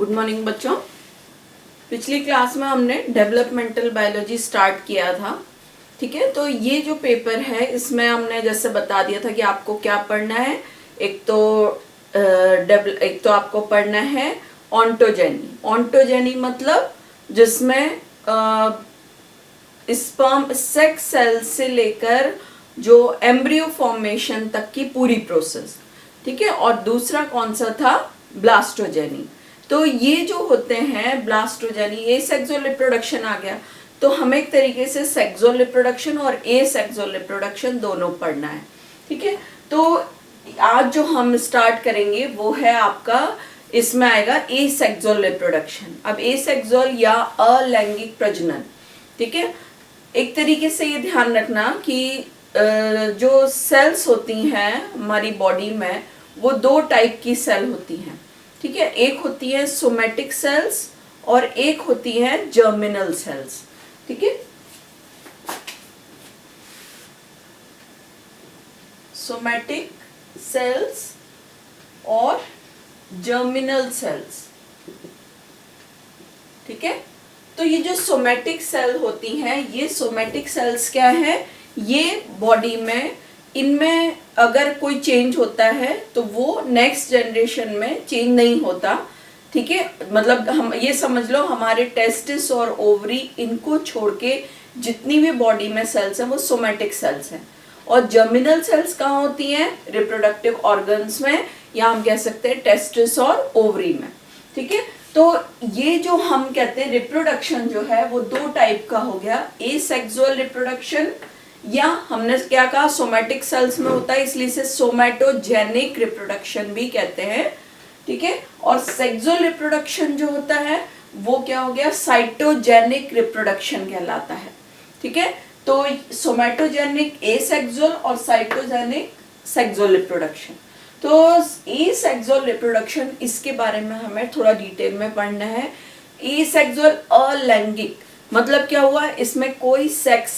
Good morning बच्चों। पिछली class में हमने डेवलपमेंटल बायोलॉजी स्टार्ट किया था। ठीक है, तो ये जो पेपर है इसमें हमने जैसे बता दिया था कि आपको क्या पढ़ना है। एक तो आपको पढ़ना है ऑन्टोजेनी। ऑन्टोजेनी मतलब जिसमें स्पर्म सेक्स सेल से लेकर जो एम्ब्रियो फॉर्मेशन तक की पूरी प्रोसेस। ठीक है, और दूसरा कौन सा था? ब्लास्टोजेनी। तो ये जो होते हैं ब्लास्टोजेनी, ये सेक्सुअल रिप्रोडक्शन आ गया। तो हमें एक तरीके से सेक्सुअल रिप्रोडक्शन और ए सेक्सुअल रिप्रोडक्शन दोनों पढ़ना है। ठीक है, तो आज जो हम स्टार्ट करेंगे वो है आपका, इसमें आएगा ए सेक्सुअल रिप्रोडक्शन। अब ए सेक्सुअल या अलैंगिक प्रजनन। ठीक है, एक तरीके से ये ध्यान रखना कि जो सेल्स होती हैं हमारी बॉडी में वो दो टाइप की सेल होती हैं। ठीक है, एक होती है सोमैटिक सेल्स और एक होती है जर्मिनल सेल्स। ठीक है, सोमैटिक सेल्स और जर्मिनल सेल्स। ठीक है, तो ये जो सोमैटिक सेल होती हैं, ये सोमैटिक सेल्स क्या है? ये बॉडी में, इनमें अगर कोई चेंज होता है तो वो नेक्स्ट जनरेशन में चेंज नहीं होता। ठीक है, मतलब हम ये समझ लो हमारे टेस्टिस और ओवरी, इनको छोड़ के जितनी भी बॉडी में सेल्स हैं वो सोमैटिक सेल्स हैं। और जर्मिनल सेल्स कहाँ होती हैं? रिप्रोडक्टिव ऑर्गन्स में, या हम कह सकते हैं टेस्टिस और ओवरी में। ठीक है, तो ये जो हम कहते हैं रिप्रोडक्शन जो है वो दो टाइप का हो गया, एसेक्सुअल रिप्रोडक्शन, या हमने क्या कहा सोमैटिक सेल्स में होता है इसलिए इसे सोमैटोजेनिक रिप्रोडक्शन भी कहते हैं। ठीक है, और सेक्सुअल रिप्रोडक्शन जो होता है वो क्या हो गया? साइटोजेनिक रिप्रोडक्शन कहलाता है। ठीक है, तो सोमैटोजेनिक एसेक्सुअल और साइटोजेनिक सेक्सुअल रिप्रोडक्शन। तो एसेक्सुअल रिप्रोडक्शन, इसके बारे में हमें थोड़ा डिटेल में पढ़ना है। एसेक्सुअल अलैंगिक मतलब क्या हुआ? इसमें कोई सेक्स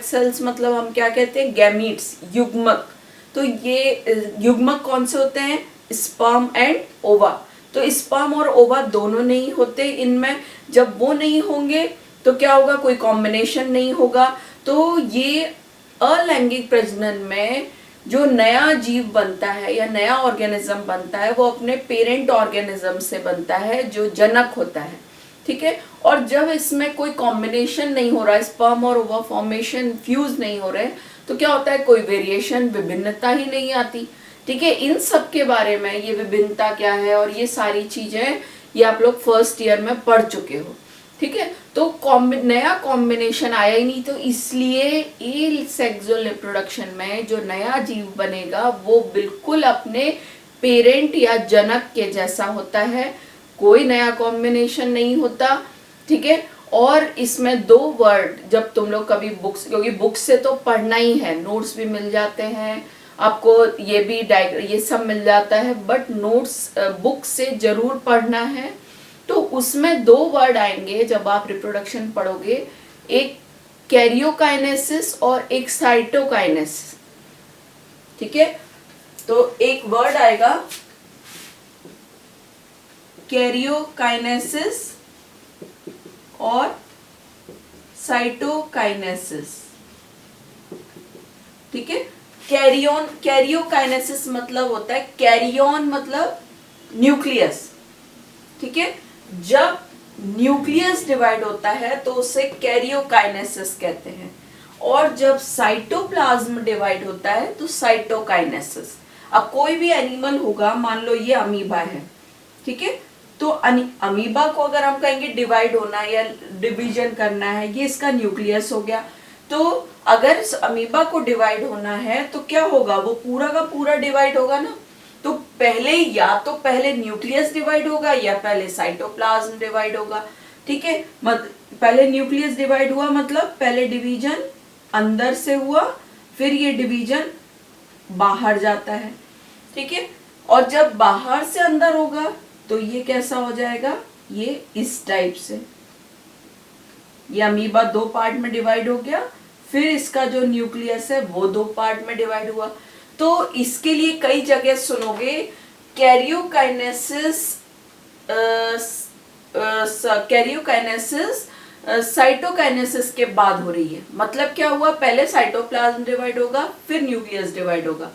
सेल्स मतलब हम क्या कहते हैं? गैमीट्स, युग्मक। तो ये युग्मक कौन से होते हैं? स्पर्म एंड ओवा। तो स्पर्म और ओवा दोनों नहीं होते इनमें। जब वो नहीं होंगे तो क्या होगा? कोई कॉम्बिनेशन नहीं होगा। तो ये अलैंगिक प्रजनन में जो नया जीव बनता है या नया ऑर्गेनिज्म बनता है वो अपने पेरेंट ऑर्गेनिज्म से बनता है जो जनक होता है। ठीक है, और जब इसमें कोई कॉम्बिनेशन नहीं हो रहा है, स्पर्म और ओवा फॉर्मेशन फ्यूज नहीं हो रहे, तो क्या होता है? कोई वेरिएशन, विभिन्नता ही नहीं आती। ठीक है, इन सब के बारे में, ये विभिन्नता क्या है और ये सारी चीजें ये आप लोग फर्स्ट ईयर में पढ़ चुके हो। ठीक है, तो नया कॉम्बिनेशन आया ही नहीं, तो इसलिए ए सेक्सुअल रिप्रोडक्शन में जो नया जीव बनेगा वो बिल्कुल अपने पेरेंट या जनक के जैसा होता है, कोई नया कॉम्बिनेशन नहीं होता। ठीक है, और इसमें दो वर्ड, जब तुम लोग कभी बुक्स, क्योंकि बुक्स से तो पढ़ना ही है, नोट्स भी मिल जाते हैं आपको, ये भी ये सब मिल जाता है, बट नोट्स बुक से जरूर पढ़ना है। तो उसमें दो वर्ड आएंगे जब आप रिप्रोडक्शन पढ़ोगे, एक कैरियोकाइनेसिस और एक साइटोकाइनेसिस। ठीक है, तो एक वर्ड आएगा कैरियोकाइनेसिस और साइटोकाइनेसिस। ठीक है, कैरियोकाइनेसिस मतलब होता है, कैरियन मतलब न्यूक्लियस। ठीक है, जब न्यूक्लियस डिवाइड होता है तो उसे कैरियोकाइनेसिस कहते हैं, और जब साइटोप्लाज्म डिवाइड होता है तो साइटोकाइनेसिस। अब कोई भी एनिमल होगा, मान लो ये अमीबा है। ठीक है, तो अमीबा को अगर हम कहेंगे डिवाइड होना है या डिवीजन करना है, ये इसका न्यूक्लियस हो गया। तो अगर अमीबा को डिवाइड होना है तो क्या होगा? वो पूरा का पूरा डिवाइड होगा ना। तो पहले या तो पहले न्यूक्लियस डिवाइड होगा या पहले साइटोप्लाज्म डिवाइड होगा। ठीक है, पहले न्यूक्लियस डिवाइड हुआ मतलब पहले डिवीजन अंदर से हुआ, फिर ये डिवीजन बाहर जाता है। ठीक है, और जब बाहर से अंदर होगा तो ये कैसा हो जाएगा? ये इस टाइप से, ये अमीबा दो पार्ट में डिवाइड हो गया, फिर इसका जो न्यूक्लियस है वो दो पार्ट में डिवाइड हुआ। तो इसके लिए कई जगह सुनोगे कैरियोकाइनेसिस कैरियोकाइनेसिस साइटोकाइनेसिस के बाद हो रही है। मतलब क्या हुआ, पहले साइटोप्लाज्म डिवाइड होगा, फिर न्यूक्लियस डिवाइड होगा।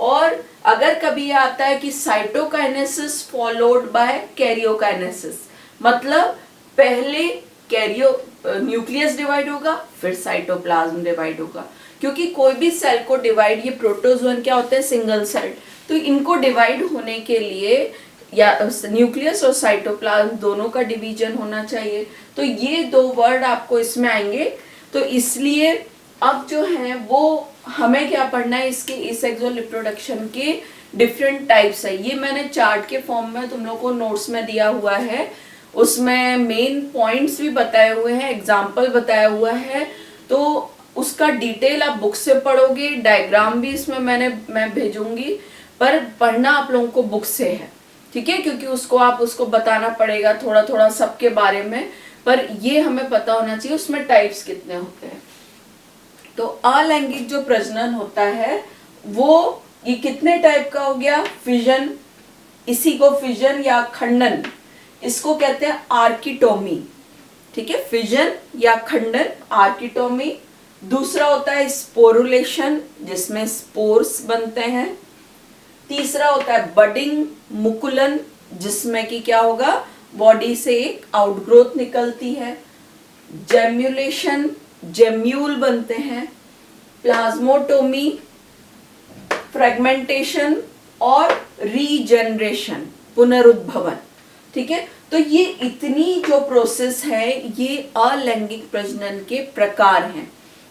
और अगर कभी ये आता है कि साइटोकाइनेसिस फॉलोड बाय कैरियोकाइनेसिस, मतलब पहले न्यूक्लियस डिवाइड होगा, फिर साइटोप्लाज्म डिवाइड होगा। क्योंकि कोई भी सेल को डिवाइड, ये प्रोटोजोन क्या होते हैं, सिंगल सेल, तो इनको डिवाइड होने के लिए या न्यूक्लियस और साइटोप्लाज्म दोनों का डिवीजन होना चाहिए। तो ये दो वर्ड आपको इसमें आएंगे। तो इसलिए अब जो है वो हमें क्या पढ़ना है, इसके एसेक्सुअल रिप्रोडक्शन के डिफरेंट टाइप्स है। ये मैंने चार्ट के फॉर्म में तुम लोग को नोट्स में दिया हुआ है, उसमें मेन पॉइंट्स भी बताए हुए हैं, एग्जाम्पल बताया हुआ है। तो उसका डिटेल आप बुक से पढ़ोगे, डायग्राम भी इसमें मैं भेजूंगी, पर पढ़ना आप लोगों को बुक से है, ठीक है, क्योंकि उसको बताना पड़ेगा थोड़ा थोड़ा सबके बारे में, पर ये हमें पता होना चाहिए उसमें टाइप्स कितने होते हैं। तो अलैंगिक जो प्रजनन होता है वो ये कितने टाइप का हो गया, फिजन, इसी को फिजन या खंडन, इसको कहते हैं आर्किटोमी, ठीक है, फिजन या खंडन, आर्किटोमी। दूसरा होता है स्पोरुलेशन, जिसमें स्पोर्स बनते हैं। तीसरा होता है बडिंग, मुकुलन, जिसमें कि क्या होगा, बॉडी से एक आउटग्रोथ निकलती है। जेम्युलेशन, जेम्यूल बनते हैं। प्लाज्मोटोमी, फ्रेगमेंटेशन और रीजनरेशन, पुनरुद्भवन, ठीक है। तो ये इतनी जो प्रोसेस है ये अलैंगिक प्रजनन के प्रकार हैं,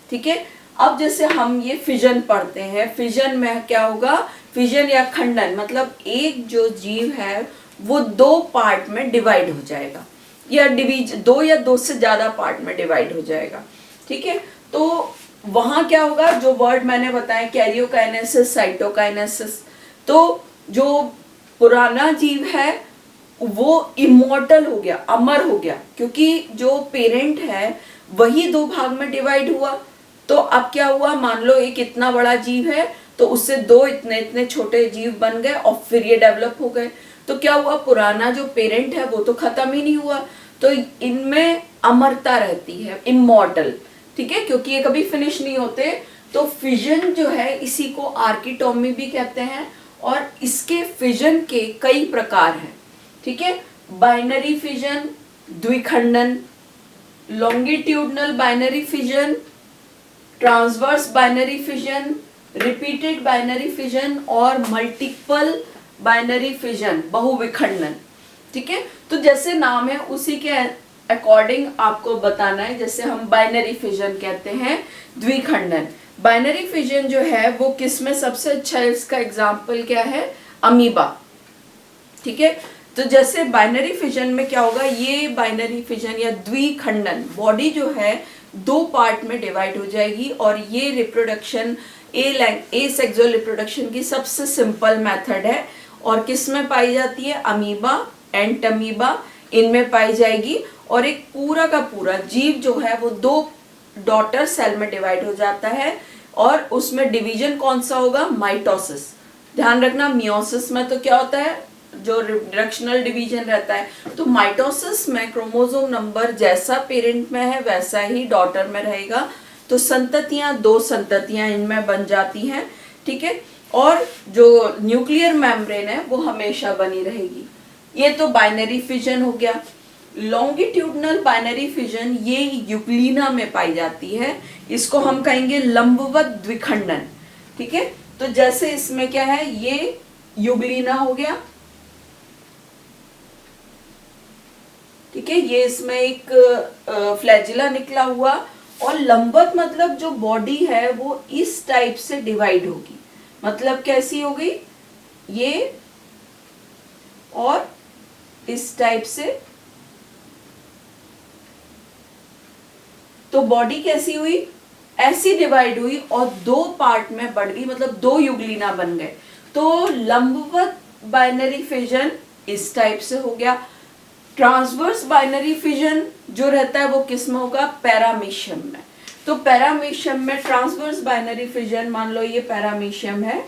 ठीक है। अब जैसे हम ये फिजन पढ़ते हैं, फिजन में क्या होगा, फिजन या खंडन मतलब एक जो जीव है वो दो पार्ट में डिवाइड हो जाएगा, या दो या दो से ज्यादा पार्ट में डिवाइड हो जाएगा, ठीक है। तो वहां क्या होगा, जो वर्ड मैंने बताया कैरियोकाइनेसिस, साइटोकाइनेसिस, तो जो पुराना जीव है वो इमॉर्टल हो गया, अमर हो गया, क्योंकि जो पेरेंट है वही दो भाग में डिवाइड हुआ। तो अब क्या हुआ, मान लो एक इतना बड़ा जीव है तो उससे दो इतने इतने छोटे जीव बन गए और फिर ये डेवलप हो गए। तो क्या हुआ, पुराना जो पेरेंट है वो तो खत्म ही नहीं हुआ, तो इनमें अमरता रहती है, इमॉर्टल, ठीक है, क्योंकि ये कभी फिनिश नहीं होते। तो फिजन जो है इसी को आर्किटोमी भी कहते हैं, और इसके फिजन के कई प्रकार हैं, ठीक है। बाइनरी फिजन, द्विखंडन, longitudinal binary fission, transverse binary fission, repeated binary fission और मल्टीपल बाइनरी फिजन, बहुविखंडन, ठीक है। तो जैसे नाम है उसी के अकॉर्डिंग आपको बताना है। जैसे हम बाइनरी फिजन कहते हैं, द्विखंडन। बाइनरी फिजन जो है वो किस में सबसे अच्छा है, इसका एग्जाम्पल क्या है, अमीबा, ठीक है। तो जैसे बाइनरी फिजन में क्या होगा, ये बाइनरी फिजन या द्विखंडन, बॉडी जो है दो पार्ट में डिवाइड हो जाएगी, और ये रिप्रोडक्शन ए सेक्सुअल रिप्रोडक्शन की सबसे सिंपल मेथड है, और किस में पाई जाती है, अमीबा, एंटमीबा, इनमें पाई जाएगी। और एक पूरा का पूरा जीव जो है वो दो डॉटर सेल में डिवाइड हो जाता है, और उसमें डिवीजन कौन सा होगा, माइटोसिस। ध्यान रखना, मियोसिस में तो क्या होता है, जो रिडक्शनल डिवीजन रहता है, तो माइटोसिस में क्रोमोसोम नंबर जैसा पेरेंट में है वैसा ही डॉटर में रहेगा, तो संततियां, दो संततियां इनमें बन जाती हैं, ठीक है। और जो न्यूक्लियर मेम्ब्रेन है वो हमेशा बनी रहेगी। ये तो बाइनरी फिजन हो गया। लॉन्गिट्यूडनल बाइनरी फिजन ये यूग्लिना में पाई जाती है, इसको हम कहेंगे लंबवत द्विखंडन, ठीक है। तो जैसे इसमें क्या है, ये यूग्लिना हो गया, ठीक है, ये इसमें एक फ्लैजिला निकला हुआ, और लंबवत मतलब जो बॉडी है वो इस टाइप से डिवाइड होगी, मतलब कैसी होगी, ये और इस टाइप से। तो बॉडी कैसी हुई, ऐसी डिवाइड हुई और दो पार्ट में बढ़ गई, मतलब दो युग्लिना बन गए। तो लंबवत बाइनरी फिजन इस टाइप से हो गया। ट्रांसवर्स बाइनरी फिजन जो रहता है वो किस में होगा, पैरामीशियम में। तो पैरामीशियम में ट्रांसवर्स बाइनरी फिजन, मान लो ये पैरामीशियम है,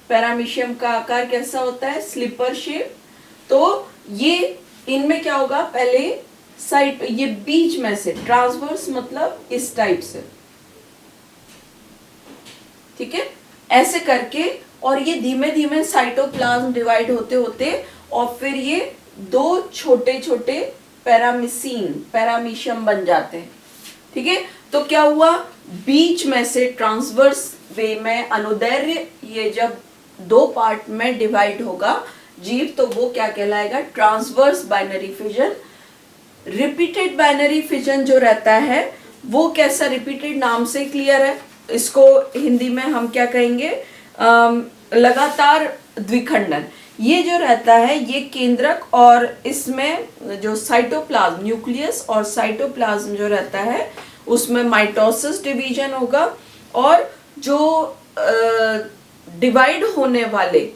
पैरामीशियम का आकार कैसा होता है, स्लीपर शेप। तो ये इनमें क्या होगा, पहले साइड ये बीच में से ट्रांसवर्स मतलब इस टाइप से, ठीक है, ऐसे करके, और ये धीमे धीमे साइटोप्लाज्म डिवाइड होते होते और फिर ये दो छोटे छोटे पैरामीशियम बन जाते हैं, ठीक है। तो क्या हुआ, बीच में से ट्रांसवर्स वे में अनुदैर्ध्य ये जब दो पार्ट में डिवाइड होगा जीव, तो वो क्या कहलाएगा, transverse binary fission. Repeated binary fission जो रहता है वो कैसा, रिपीटेड नाम से क्लियर है, इसको हिंदी में हम क्या कहेंगे, लगातार द्विखंडन। ये जो रहता है ये केंद्रक, और इसमें जो साइटोप्लाज्म, न्यूक्लियस और साइटोप्लाज्म जो रहता है उसमें माइटोसिस डिवीजन होगा, और जो डिवाइड होने वाले,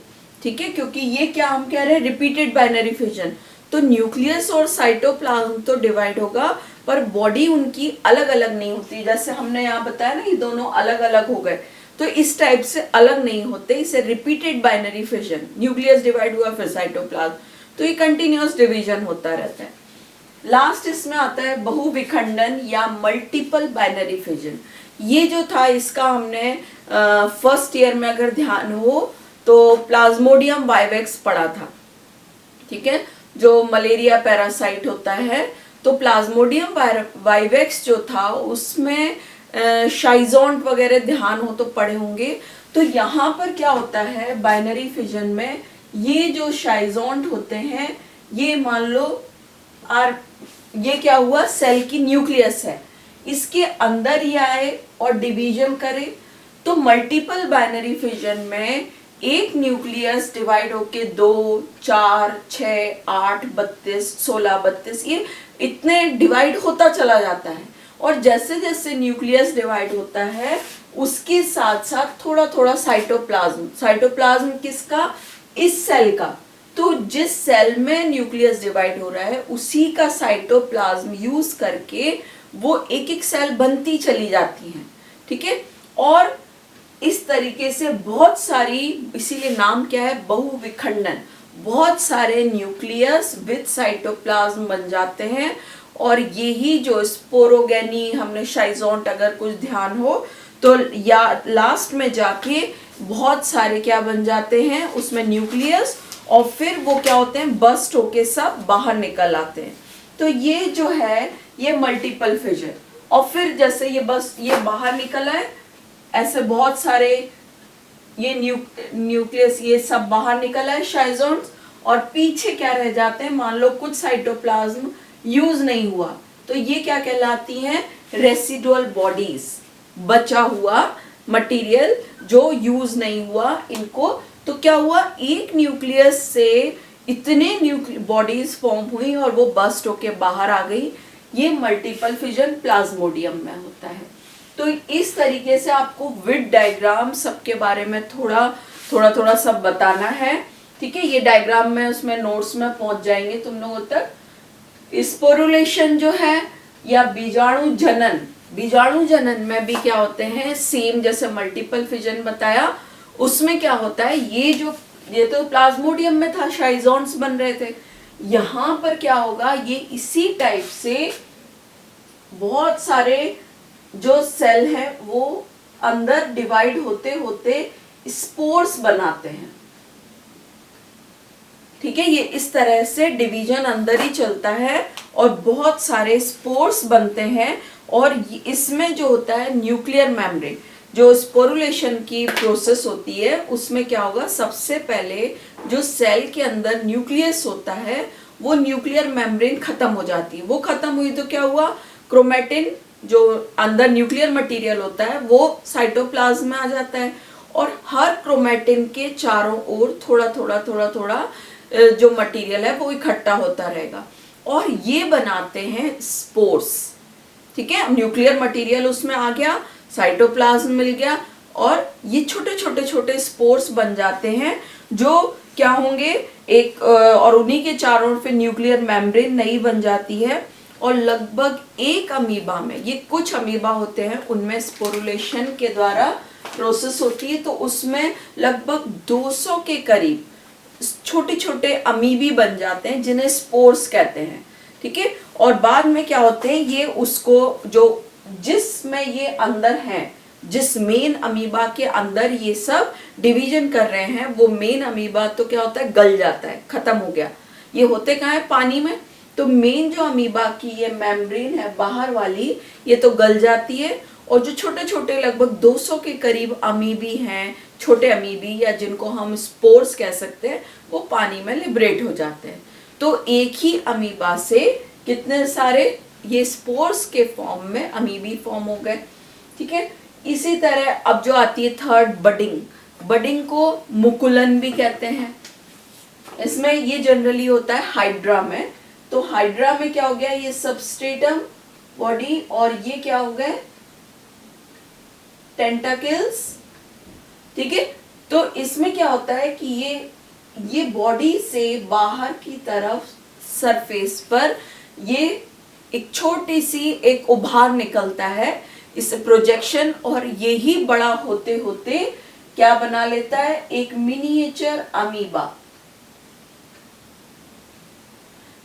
ठीक है, क्योंकि ये क्या हम कह रहे हैं, रिपीटेड बाइनरी फिजन, तो न्यूक्लियस और साइटोप्लाज्म तो डिवाइड होगा पर बॉडी उनकी अलग अलग नहीं होती। जैसे हमने यहाँ बताया ना, ये दोनों अलग अलग हो गए, तो इस टाइप से अलग नहीं होते, इसे repeated binary fission, nucleus divide हुआ फिर साइटोप्लाज्म, तो ये कंटिन्यूअस डिवीजन होता रहता है। लास्ट इसमें आता है बहुविखंडन या मल्टीपल बाइनरी फिजन। ये जो था इसका हमने फर्स्ट ईयर में अगर ध्यान हो तो प्लाज्मोडियम वाइवेक्स पढ़ा था, ठीक है, जो मलेरिया पैरासाइट होता है। तो प्लाज्मोडियम वाइवेक्स जो था उसमें शाइजोंट वगैरह ध्यान हो तो पढ़े होंगे। तो यहाँ पर क्या होता है बाइनरी फिजन में, ये जो शाइजोंट होते हैं ये मान लो ये क्या हुआ, सेल की न्यूक्लियस है, इसके अंदर ही आए और डिवीजन करे। तो मल्टीपल बाइनरी फिजन में एक न्यूक्लियस डिवाइड होके 2, 4, 6, 8, 32, 16, 32 ये इतने डिवाइड होता चला जाता है। और जैसे जैसे न्यूक्लियस डिवाइड होता है उसके साथ साथ थोड़ा थोड़ा साइटोप्लाज्म किसका, इस सेल का। तो जिस सेल में न्यूक्लियस डिवाइड हो रहा है उसी का साइटोप्लाज्म यूज करके वो एक एक सेल बनती चली जाती हैं, ठीक है। और इस तरीके से बहुत सारी, इसीलिए नाम क्या है, बहुविखंडन, बहुत सारे न्यूक्लियस विद साइटोप्लाज्म बन जाते हैं। और यही जो स्पोरोगेनी, हमने शाइजोंट अगर कुछ ध्यान हो तो या लास्ट में जाके बहुत सारे क्या बन जाते हैं उसमें न्यूक्लियस, और फिर वो क्या होते हैं, बस्ट होके सब बाहर निकल आते हैं। तो ये जो है ये मल्टीपल फिजन। और फिर जैसे ये बाहर निकला है, ऐसे बहुत सारे ये न्यूक्लियस ये सब बाहर निकला है शाइजोन्स, और पीछे क्या रह जाते हैं, मान लो कुछ साइटोप्लाज्म यूज नहीं हुआ, तो ये क्या कहलाती हैं, रेसिडुअल बॉडीज, बचा हुआ मटेरियल जो यूज नहीं हुआ इनको। तो क्या हुआ, एक न्यूक्लियस से इतने बॉडीज फॉर्म हुई और वो बस्ट होके बाहर आ गई। ये मल्टीपल फिजन प्लाज्मोडियम में होता है। तो इस तरीके से आपको विद डायग्राम सबके बारे में थोड़ा सब बताना है, ठीक है। ये डायग्राम में उसमें नोट्स में पहुंच जाएंगे तुम लोगों तक। स्पोरुलेशन जो है या बीजाणु जनन में भी क्या होते हैं, सेम जैसे मल्टीपल फिजन बताया उसमें क्या होता है, ये तो प्लाज्मोडियम में था, शाइजोन्स बन रहे थे। यहाँ पर क्या होगा, ये इसी टाइप से बहुत सारे जो सेल हैं वो अंदर डिवाइड होते होते स्पोर्स बनाते हैं, ठीक है। ये इस तरह से डिवीजन अंदर ही चलता है और बहुत सारे स्पोर्स बनते हैं। और इसमें जो होता है न्यूक्लियर मेम्ब्रेन, जो स्पोरुलेशन की प्रोसेस होती है उसमें क्या होगा, सबसे पहले जो सेल के अंदर न्यूक्लियस होता है वो न्यूक्लियर मेम्ब्रेन खत्म हो जाती है। वो खत्म हुई तो क्या हुआ, क्रोमेटिन जो अंदर न्यूक्लियर मटेरियल होता है वो साइटोप्लाज्म में आ जाता है, और हर क्रोमेटिन के चारों ओर थोड़ा थोड़ा जो मटेरियल है वो इकट्ठा होता रहेगा, और ये बनाते हैं स्पोर्स, ठीक है। न्यूक्लियर मटेरियल उसमें आ गया, साइटोप्लाज्म मिल गया, और ये छोटे स्पोर्स बन जाते हैं जो क्या होंगे एक, और उन्हीं के चारों ओर फिर न्यूक्लियर मेम्ब्रेन नई बन जाती है। और लगभग एक अमीबा में, ये कुछ अमीबा होते हैं उनमें स्पोरुलेशन के द्वारा प्रोसेस होती है, तो उसमें लगभग 200 के करीब छोटे छोटे अमीबी बन जाते हैं जिन्हें स्पोर्स कहते हैं, ठीक है। और बाद में क्या होते हैं, ये उसको जो जिसमें ये अंदर है, जिस मेन अमीबा के अंदर ये सब डिवीजन कर रहे हैं, वो मेन अमीबा तो क्या होता है, गल जाता है, खत्म हो गया। ये होते कहाँ है, पानी में। तो मेन जो अमीबा की ये मेम्ब्रेन है बाहर वाली, ये तो गल जाती है, और जो छोटे छोटे लगभग 200 के करीब अमीबी हैं, छोटे अमीबी या जिनको हम स्पोर्स कह सकते हैं, वो पानी में लिबरेट हो जाते हैं। तो एक ही अमीबा से कितने सारे ये स्पोर्स के फॉर्म में अमीबी फॉर्म हो गए, ठीक है। इसी तरह अब जो आती है थर्ड, बडिंग। बडिंग को मुकुलन भी कहते हैं। इसमें ये जनरली होता है हाइड्रा में। तो हाइड्रा में क्या हो गया, ये सबस्ट्रेटम बॉडी, और ये क्या हो गए, टेंटाकल्स, ठीक है। तो इसमें क्या होता है कि ये बॉडी से बाहर की तरफ सरफेस पर ये एक छोटी सी एक उभार निकलता है, इस प्रोजेक्शन, और यही बड़ा होते होते क्या बना लेता है, एक मिनिएचर अमीबा,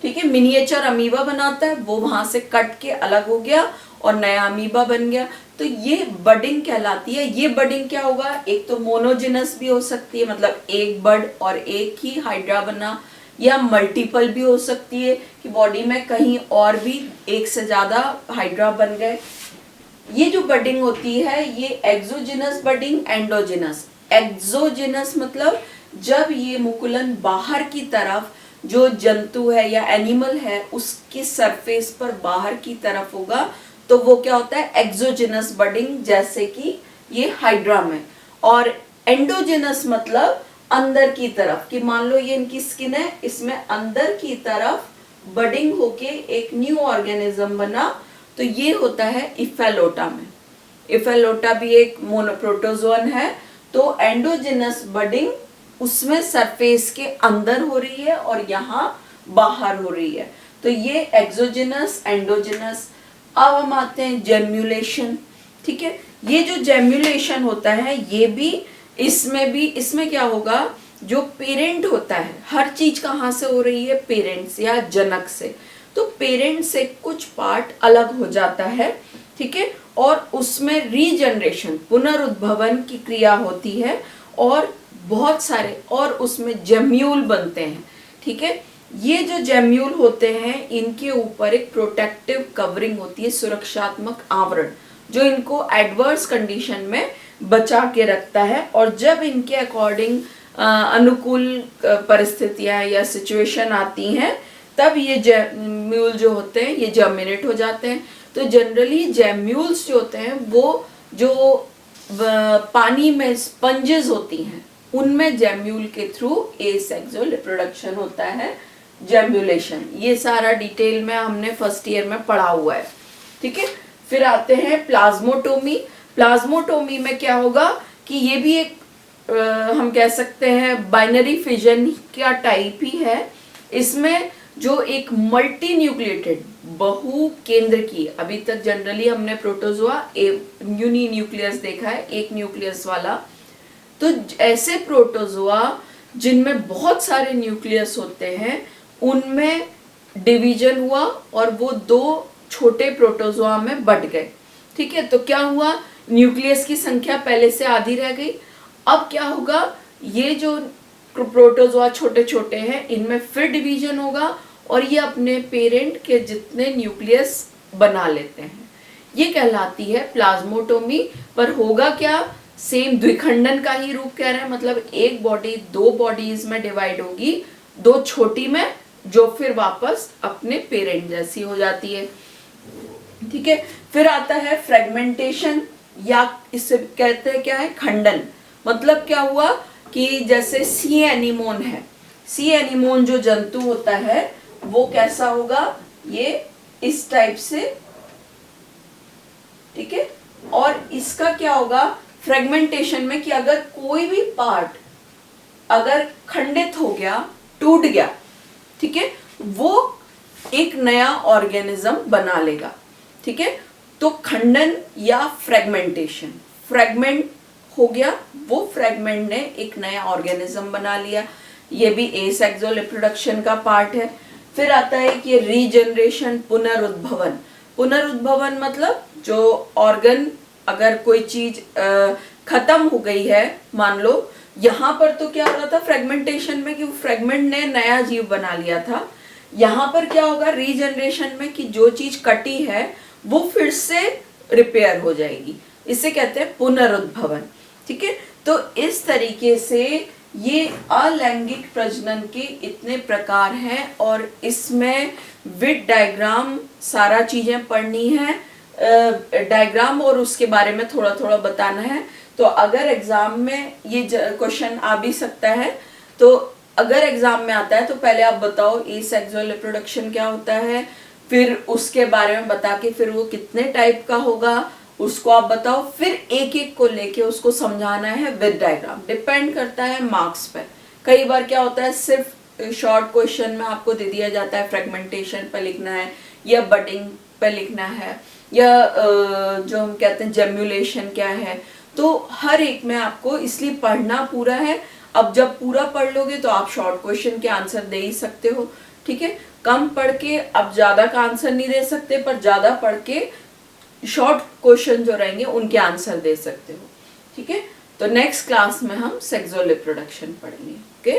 ठीक है। मिनिएचर अमीबा बनाता है, वो वहां से कट के अलग हो गया और नया अमीबा बन गया। तो ये बडिंग कहलाती है। ये बडिंग क्या होगा, एक तो मोनोजिनस भी हो सकती है, मतलब एक बड और एक ही हाइड्रा बना, या मल्टीपल भी हो सकती है कि बॉडी में कहीं और भी एक से ज्यादा हाइड्रा बन गए। ये जो बडिंग होती है, ये एक्सोजिनस बडिंग, एंडोजिनस। एक्सोजिनस मतलब जब ये मुकुलन बाहर की तरफ जो जंतु है या एनिमल है उसकी सरफेस पर बाहर की तरफ होगा, तो वो क्या होता है, एक्सोजिनस बडिंग, जैसे कि ये हाइड्रा में। और एंडोजिनस मतलब अंदर की तरफ, कि मान लो ये इनकी स्किन है, इसमें अंदर की तरफ बडिंग होके एक न्यू ऑर्गेनिज्म बना, तो ये होता है इफेलोटा में। इफेलोटा भी एक मोनोप्रोटोजोन है। तो एंडोजिनस बडिंग उसमें सरफेस के अंदर हो रही है और यहाँ बाहर हो रही है। तो ये एक्सोजिनस, एंडोजिनस। अब हम आते हैं जेम्युलेशन, ठीक है। ये जो जेम्युलेशन होता है, ये भी इसमें क्या होगा, जो पेरेंट होता है, हर चीज कहाँ से हो रही है, पेरेंट्स या जनक से। तो पेरेंट से कुछ पार्ट अलग हो जाता है, ठीक है, और उसमें रीजनरेशन, पुनरुद्भवन की क्रिया होती है, और बहुत सारे और उसमें जेम्यूल बनते हैं, ठीक है। ये जो जेम्यूल होते हैं, इनके ऊपर एक प्रोटेक्टिव कवरिंग होती है, सुरक्षात्मक आवरण, जो इनको एडवर्स कंडीशन में बचा के रखता है। और जब इनके अकॉर्डिंग अनुकूल परिस्थितियां या सिचुएशन आती हैं, तब ये जेम्यूल जो होते हैं ये जर्मिनेट हो जाते हैं। तो जनरली जेम्यूल्स जो होते हैं, वो जो पानी में स्पंजेस होती हैं, उनमें जेम्यूल के थ्रू एसेक्सुअल रिप्रोडक्शन होता है, जेम्युलेशन। ये सारा डिटेल में हमने फर्स्ट ईयर में पढ़ा हुआ है, ठीक है। फिर आते हैं प्लाज्मोटोमी। प्लाज्मोटोमी में क्या होगा कि ये भी एक हम कह सकते हैं बाइनरी फिजन का टाइप ही है। इसमें जो एक मल्टी न्यूक्लिएटेड बहु केंद्र की, अभी तक जनरली हमने प्रोटोजोआ यूनी न्यूक्लियस देखा है, एक न्यूक्लियस वाला। तो ऐसे प्रोटोजोआ जिनमें बहुत सारे न्यूक्लियस होते हैं, उनमें डिवीजन हुआ और वो 2 छोटे प्रोटोजोआ में बट गए, ठीक है। तो क्या हुआ, न्यूक्लियस की संख्या पहले से आधी रह गई। अब क्या होगा, ये जो प्रोटोजोआ छोटे छोटे हैं, इनमें फिर डिवीजन होगा और ये अपने पेरेंट के जितने न्यूक्लियस बना लेते हैं। ये कहलाती है प्लाज्मोटोमी। पर होगा क्या, सेम द्विखंडन का ही रूप कह रहे हैं, मतलब एक बॉडी 2 बॉडीज में डिवाइड होगी, 2 छोटी में, जो फिर वापस अपने पेरेंट जैसी हो जाती है, ठीक है। फिर आता है फ्रेगमेंटेशन, या इससे कहते हैं क्या है, खंडन। मतलब क्या हुआ कि जैसे सी एनीमोन है, सी एनीमोन जो जंतु होता है वो कैसा होगा, ये इस टाइप से, ठीक है। और इसका क्या होगा फ्रेगमेंटेशन में, कि अगर कोई भी पार्ट अगर खंडित हो गया, टूट गया, ठीक है, वो एक नया ऑर्गेनिज्म बना लेगा, ठीक है। तो खंडन या फ्रेगमेंटेशन, फ्रेगमेंट हो गया, वो फ्रेगमेंट ने एक नया ऑर्गेनिज्म बना लिया। ये भी एसेक्सुअल रिप्रोडक्शन का पार्ट है। फिर आता है कि रीजनरेशन, पुनरुद्भवन। पुनरुद्भवन मतलब जो ऑर्गन, अगर कोई चीज खत्म हो गई है, मान लो यहाँ पर तो क्या हो रहा था फ्रेगमेंटेशन में कि फ्रेगमेंट ने नया जीव बना लिया था, यहाँ पर क्या होगा रीजनरेशन में कि जो चीज कटी है वो फिर से रिपेयर हो जाएगी, इसे कहते हैं पुनरुद्भवन। ठीक है, तो इस तरीके से ये अलैंगिक प्रजनन के इतने प्रकार हैं और इसमें विद डायग्राम सारा चीजें पढ़नी है, डायग्राम और उसके बारे में थोड़ा थोड़ा बताना है। तो अगर एग्जाम में ये क्वेश्चन आ भी सकता है, तो अगर एग्जाम में आता है तो पहले आप बताओ एसेक्सुअल रिप्रोडक्शन क्या होता है, फिर उसके बारे में बता के फिर वो कितने टाइप का होगा उसको आप बताओ, फिर एक एक को लेके उसको समझाना है विद डायग्राम। डिपेंड करता है मार्क्स पर। कई बार क्या होता है सिर्फ शॉर्ट क्वेश्चन में आपको दे दिया जाता है फ्रेगमेंटेशन पर लिखना है या बडिंग पर लिखना है या जो हम कहते हैं जेम्युलेशन क्या है, तो हर एक में आपको इसलिए पढ़ना पूरा है। अब जब पूरा पढ़ लोगे तो आप शॉर्ट क्वेश्चन के आंसर दे ही सकते हो। ठीक है, कम पढ़ के अब ज्यादा का आंसर नहीं दे सकते, पर ज्यादा पढ़ के शॉर्ट क्वेश्चन जो रहेंगे उनके आंसर दे सकते हो। ठीक है, तो नेक्स्ट क्लास में हम सेक्सुअल रिप्रोडक्शन पढ़ेंगे। ओके।